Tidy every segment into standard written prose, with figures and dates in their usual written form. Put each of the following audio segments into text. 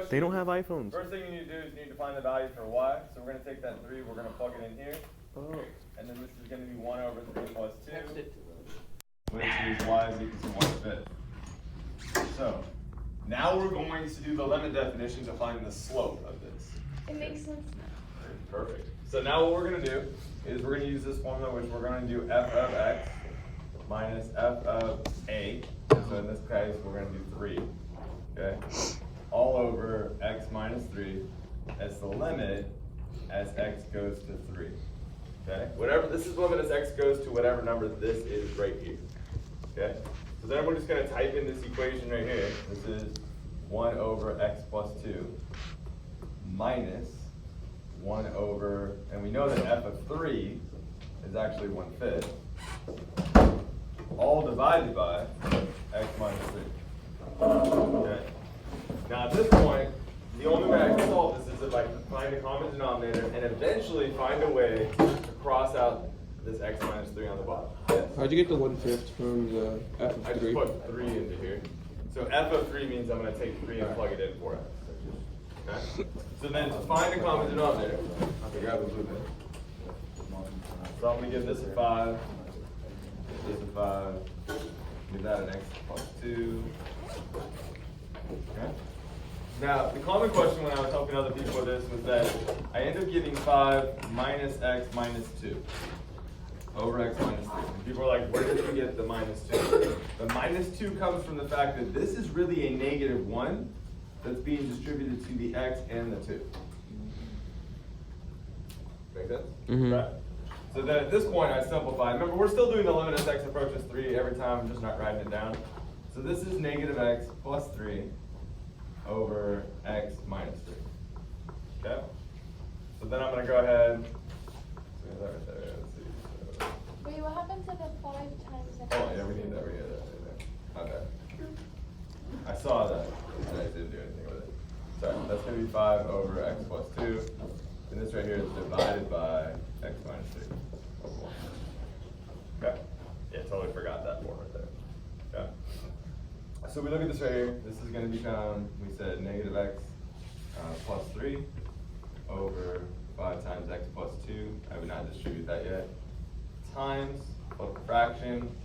They don't have iPhones. First thing you need to do is you need to find the value for y. So we're going to take that 3, we're going to plug it in here. Oh. And then this is going to be 1 over 3 plus 2, which is y is equal to 1/5. So now we're going to do the limit definition to find the slope of this. It makes sense now. Perfect. So now what we're going to do is we're going to use this formula, which we're going to do f of x minus f of a. So in this case, we're going to do 3. Okay? All over x minus 3 as the limit as x goes to 3. Okay? Whatever, this is the limit as x goes to whatever number this is right here. Okay? So then we're just going to type in this equation right here. This is 1 over x plus 2 minus 1 over, and we know that f of 3 is actually 1/5, all divided by x minus 3. Okay. Now at this point, the only way I can solve this is if I find a common denominator and eventually find a way to cross out this x minus 3 on the bottom. Yes? How'd you get the 1/5 from the f of I just 3? put 3 into here. So f of 3 means I'm going to take 3 and plug it in for x. Okay? So then to find a common denominator, I have to grab a blue pen. So I'm going to give this a 5, this a 5, give that an x plus 2. Okay? Now, the common question when I was helping other people with this was that I end up giving 5 minus x minus 2 over x minus 3. And people are like, where did you get the minus 2? The minus 2 comes from the fact that this is really a negative 1 that's being distributed to the x and the 2. Make sense? Mm-hmm. Right. So then at this point I simplify. Remember, we're still doing the limit as x approaches 3 every time, I'm just not writing it down. So this is negative x plus 3 over x minus 3. Okay? So then I'm going to go ahead. So that right there. Let's see. Wait, what happened to the 5 times x? Oh, yeah, we need that. We need that. Okay. I saw that. I didn't do anything with it. Sorry, that's going to be 5 over x plus 2. And this right here is divided by x minus 3. Okay? Yeah, totally forgot that form right there. Okay? So we look at this right here. This is going to become, we said, negative x plus 3 over 5 times x plus 2. I would not distribute that yet. Times, flip the fraction,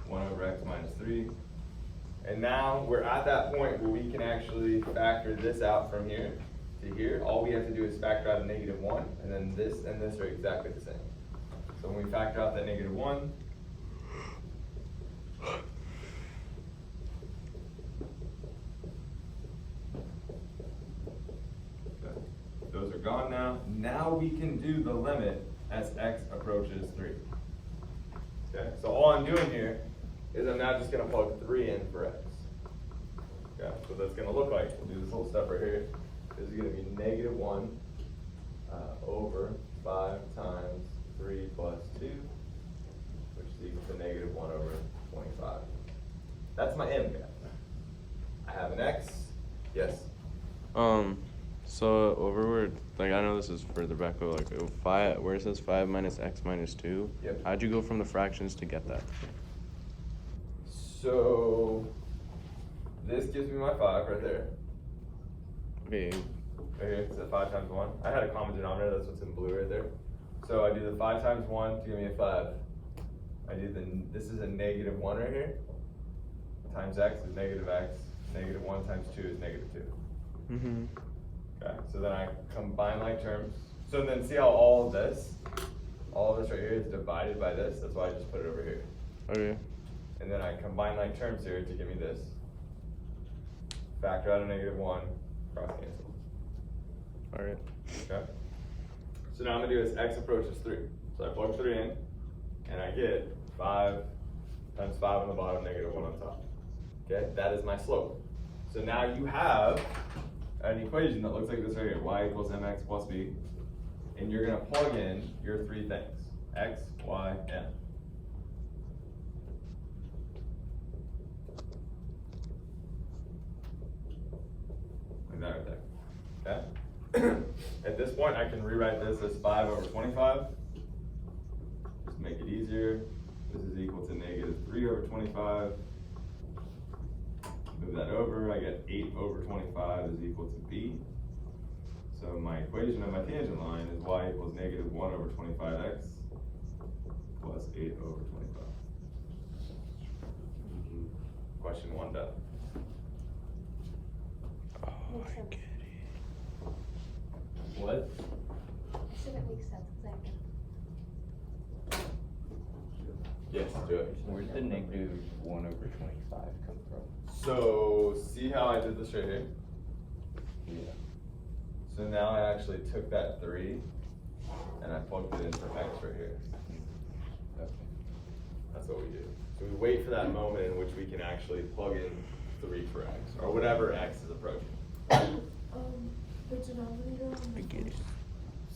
1 over x minus 3. And now we're at that point where we can actually factor this out from here to here. All we have to do is factor out a negative 1, and then this and this are exactly the same. So when we factor out that negative 1, those are gone now. Now we can do the limit as x approaches 3. Okay, so all I'm doing here is I'm now just going to plug 3 in for x. Okay, so that's going to look like, we'll do this little step right here. This is going to be negative 1 over 5 times 3 plus 2, which is equal to negative 1 over 25. That's my m, guys. I have an x. Yes? So over where, like, I know this is further back, but like 5, where it says 5 minus x minus 2. Yep. How'd you go from the fractions to get that? So this gives me my 5 right there. Okay. Right here, it's a 5 times 1. I had a common denominator, that's what's in blue right there. So I do the 5 times 1 to give me a 5. I do this is a negative 1 right here. Times x is negative x. Negative 1 times 2 is negative 2. Mm-hmm. Okay, so then I combine like terms. So then see how all of this right here is divided by this? That's why I just put it over here. Okay. And then I combine like terms here to give me this. Factor out a negative 1, cross cancel. Alright. Okay? So now I'm going to do is x approaches 3. So I plug 3 in, and I get 5 times 5 on the bottom, negative 1 on top. Okay? That is my slope. So now you have an equation that looks like this right here, y equals mx plus b. And you're going to plug in your 3 things, x, y, m. Like that right there. Okay? At this point, I can rewrite this as 5 over 25. Just make it easier. This is equal to negative 3 over 25. Move that over, I get 8 over 25 is equal to b. my equation of my tangent line is y equals negative 1 over 25x plus 8 over 25. Question 1 done. Oh, Makes I sense. get it. What? I said it makes sense, exactly. Yes, Joey. Where'd the negative 1 over 25 come from? So, see how I did this right here? Yeah. So now I actually took that 3 and I plugged it in for x right here. Okay. That's what we do. So we wait for that moment in which we can actually plug in 3 for x, or whatever x is approaching. The denominator on I the get it.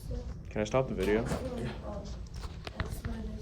so, Can I stop the video? x minus